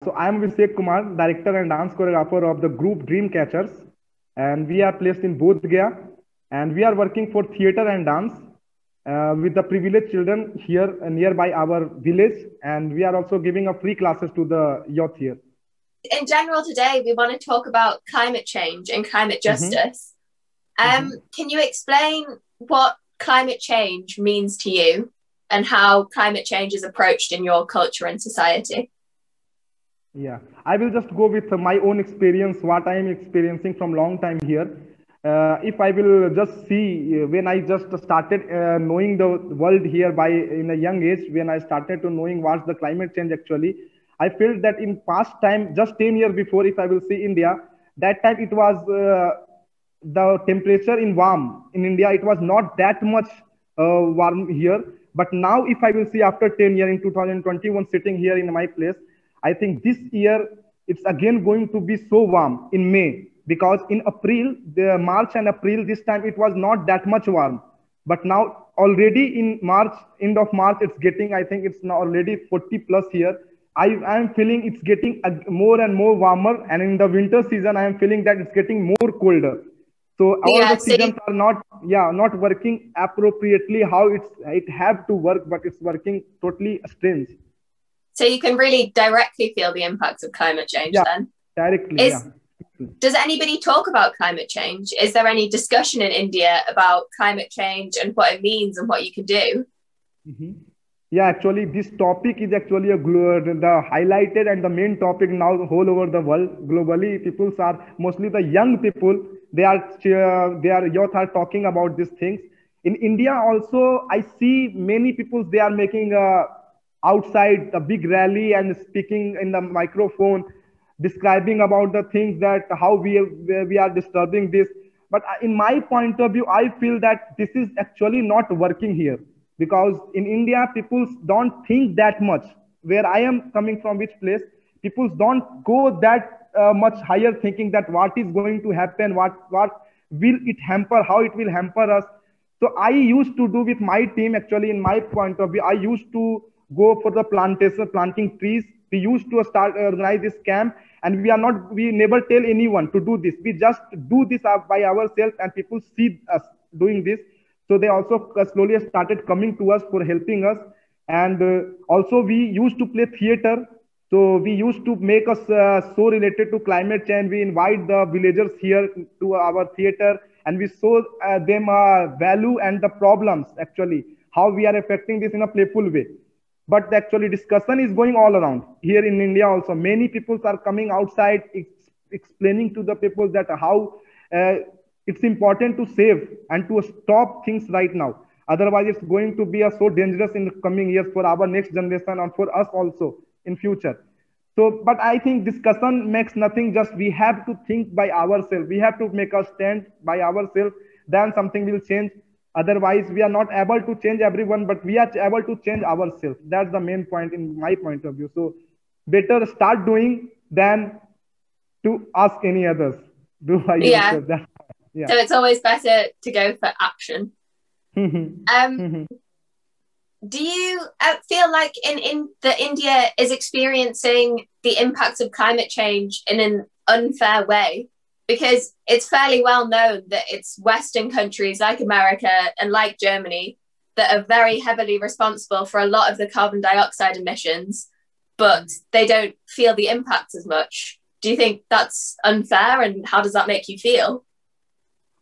So I am Abhishek Kumar, director and dance choreographer of the group Dreamcatchers, and we are placed in Bodhgaya, and we are working for theater and dance with the privileged children here nearby our village, and we are also giving a free classes to the youth here. In general, today we want to talk about climate change and climate justice. Can you explain what climate change means to you and how climate change is approached in your culture and society? Yeah, I will just go with my own experience, what I am experiencing from long time here. If I will just see when I just started knowing the world here by in a young age, when I started to knowing what's the climate change actually, I felt that in past time, just 10 years before, if I will see India, that time it was the temperature in warm in India, it was not that much warm here. But now if I will see after 10 years in 2021 sitting here in my place, I think this year it's again going to be so warm in May, because in April, the March and April, this time it was not that much warm. But now already in March, end of March, it's getting, I think it's now already 40 plus here. I am feeling it's getting more and more warmer. And in the winter season, I am feeling that it's getting more colder. So all the seasons are not working appropriately how it have to work, but it's working totally strange. So you can really directly feel the impacts of climate change then? Directly, Does anybody talk about climate change? Is there any discussion in India about climate change and what it means and what you can do? Yeah, actually, this topic is actually the highlighted and the main topic now all over the world. Globally, people are, mostly the young people, their youth are talking about these things. In India also, I see many people, they are making outside a big rally and speaking in the microphone, describing about the things that how we are disturbing this. But in my point of view, I feel that this is actually not working here, because in India, people don't think that much. Where I am coming from, which place, people don't go that much higher thinking that what is going to happen, what will it hamper, how it will hamper us. So I used to do with my team, actually, in my point of view, I used to go for the plantation, planting trees. We used to start organize this camp, and we never tell anyone to do this. We just do this by ourselves, and people see us doing this. So they also slowly started coming to us for helping us. And also we used to play theater. So we used to make us so related to climate change. We invite the villagers here to our theater, and we show them value and the problems, actually, how we are affecting this in a playful way. But actually discussion is going all around. Here in India also, many people are coming outside, explaining to the people that how it's important to save and to stop things right now. Otherwise, it's going to be so dangerous in the coming years for our next generation and for us also in future. So, but I think discussion makes nothing, just we have to think by ourselves. We have to make a stand by ourselves, then something will change. Otherwise, we are not able to change everyone, but we are able to change ourselves. That's the main point in my point of view. So better start doing than to ask any others. Do I yourself? So it's always better to go for action. Do you feel like in the India is experiencing the impacts of climate change in an unfair way? Because it's fairly well known that it's Western countries like America and like Germany that are very heavily responsible for a lot of the carbon dioxide emissions, but they don't feel the impacts as much. Do you think that's unfair, and how does that make you feel?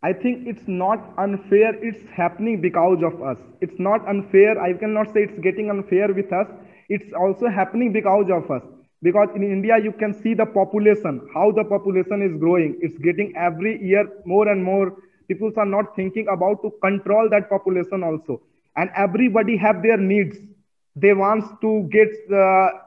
I think it's not unfair. It's happening because of us. It's not unfair. I cannot say it's getting unfair with us. It's also happening because of us. Because in India, you can see the population, how the population is growing. It's getting every year more and more. People are not thinking about to control that population also. And everybody have their needs. They want to get,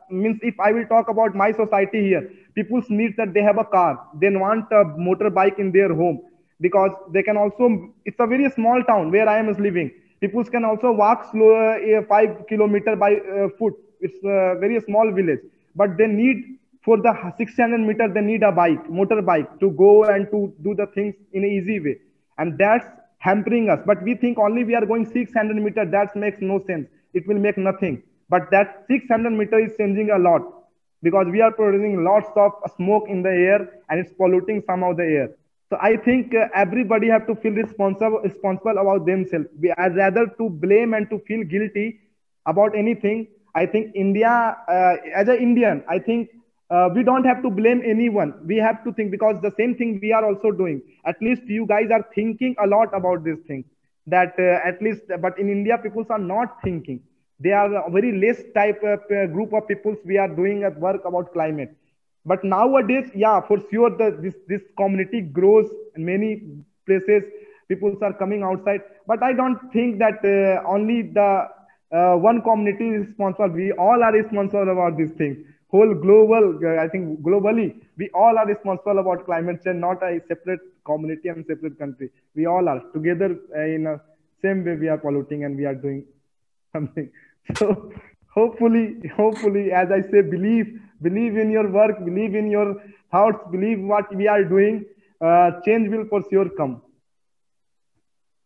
means if I will talk about my society here, people's needs that they have a car. They want a motorbike in their home, because they can also, it's a very small town where I am living. People can also walk slow 5 kilometers by foot. It's a very small village. But they need, for the 600 meters, they need a motorbike to go and to do the things in an easy way. And that's hampering us. But we think only we are going 600 meters, that makes no sense. It will make nothing. But that 600 meters is changing a lot. because we are producing lots of smoke in the air and it's polluting somehow the air. So I think everybody have to feel responsible about themselves. As rather to blame and to feel guilty about anything. I think India, as an Indian, I think we don't have to blame anyone. We have to think, because the same thing we are also doing. At least you guys are thinking a lot about this thing. That at least, but in India, people are not thinking. They are a very less type of group of people we are doing at work about climate. But nowadays, yeah, for sure, this community grows in many places. People are coming outside, but I don't think that only the one community is responsible. We all are responsible about these things. Whole global, I think globally, we all are responsible about climate change, not a separate community and separate country. We all are together in a same way. We are polluting and we are doing something. So hopefully, as I say, believe in your work, believe in your thoughts, believe what we are doing. Change will for sure come.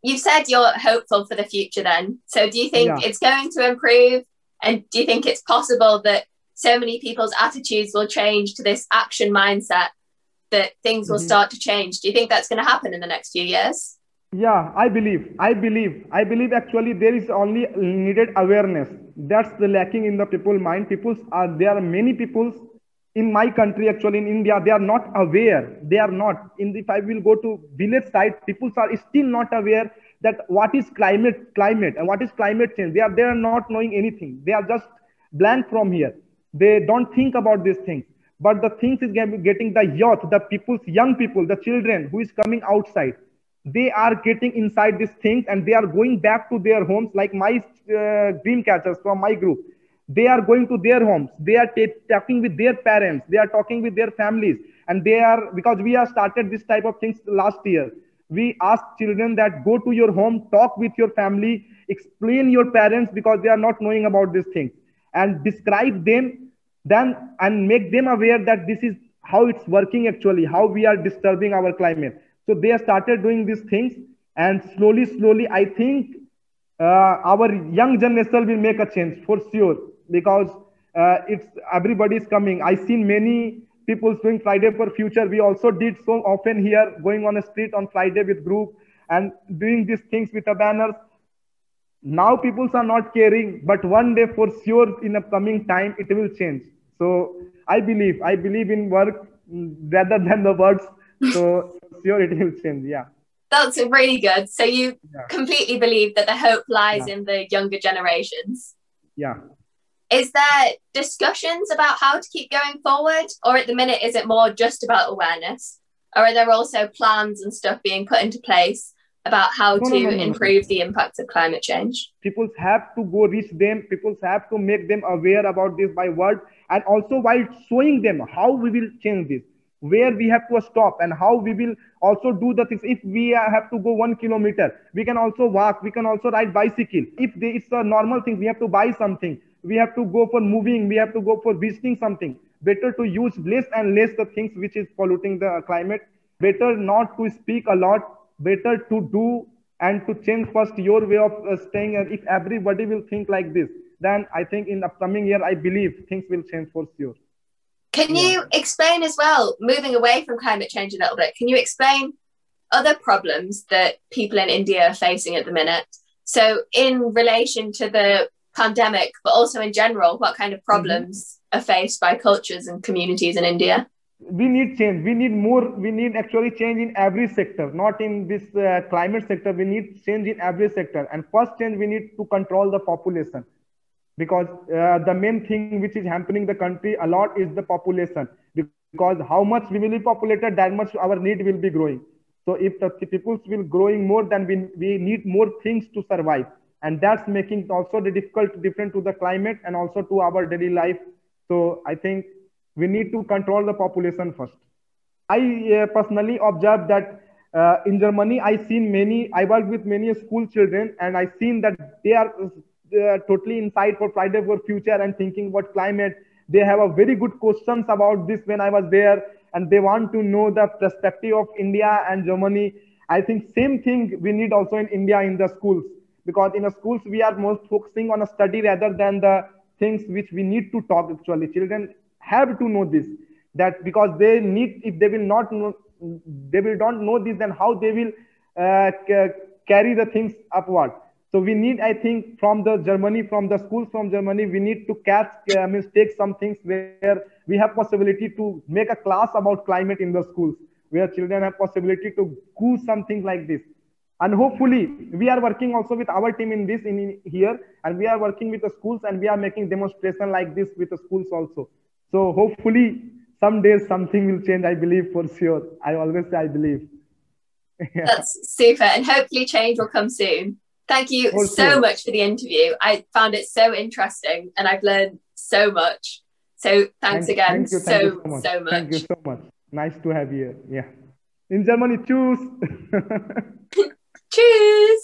You've said you're hopeful for the future then. So do you think it's going to improve? And do you think it's possible that so many people's attitudes will change to this action mindset, that things will start to change? Do you think that's going to happen in the next few years? Yeah, I believe actually there is only needed awareness. That's the lacking in the people mind. There are many people in my country, actually in India, they are not aware. They are not. If I will go to village side, people are still not aware that what is climate and what is climate change. They are not knowing anything. They are just blank from here. They don't think about these things. But the things is getting the youth, the young people, the children who is coming outside. They are getting inside these things and they are going back to their homes, like my dream catchers from my group. They are going to their homes. They are talking with their parents. They are talking with their families. And because we have started this type of things last year. We ask children that go to your home, talk with your family, explain your parents, because they are not knowing about these things, and describe them then and make them aware that this is how it's working actually, how we are disturbing our climate. So they have started doing these things, and slowly, I think our young generation will make a change for sure, because everybody is coming. I seen many people doing Friday for Future. We also did so often here, going on a street on Friday with group and doing these things with the banners. Now people are not caring, but one day for sure in a coming time it will change. So I believe in work rather than the words. So sure it will change. Yeah. That's really good. So you completely believe that the hope lies in the younger generations. Yeah. Is there discussions about how to keep going forward? Or at the minute, is it more just about awareness? Or are there also plans and stuff being put into place about how to improve the impacts of climate change? People have to go reach them. People have to make them aware about this by word, and also while showing them how we will change this, where we have to stop, and how we will also do the things. If we have to go 1 kilometer, we can also walk, we can also ride bicycle. If it's a normal thing, we have to buy something, we have to go for moving, we have to go for visiting something. Better to use less and less the things which is polluting the climate. Better not to speak a lot, better to do and to change first your way of staying. And if everybody will think like this, then I think in the upcoming year, I believe things will change for sure. Can you explain as well, moving away from climate change a little bit, can you explain other problems that people in India are facing at the minute? So in relation to the pandemic, but also in general, what kind of problems are faced by cultures and communities in India? We need change. We need actually change in every sector, not in this climate sector. We need change in every sector. And first change, we need to control the population. Because the main thing which is hampering the country a lot is the population. Because how much we will be populated, that much our need will be growing. So if the people will growing more, then we need more things to survive. And that's making also the different to the climate and also to our daily life. So I think we need to control the population first. I personally observed that in Germany, I worked with many school children, and I seen that they are totally inside for Friday for Future and thinking about climate. They have a very good questions about this when I was there, and they want to know the perspective of India and Germany. I think same thing we need also in India in the schools, because in the schools we are most focusing on a study rather than the things which we need to talk. Actually, children have to know this, that because they need, if they will not know, they will don't know this, then how they will carry the things upward. So we need, I think, from the Germany, from the schools from Germany, we need to catch, take some things where we have possibility to make a class about climate in the schools, where children have possibility to do something like this. And hopefully we are working also with our team in this, in here, and we are working with the schools, and we are making demonstration like this with the schools also. So hopefully someday something will change, I believe, for sure. I always say I believe. That's super, and hopefully change will come soon. Thank you so much for the interview. I found it so interesting, and I've learned so much. So thanks again so much. Thank you so much. Nice to have you here. Yeah. In Germany, choose. Tschüss.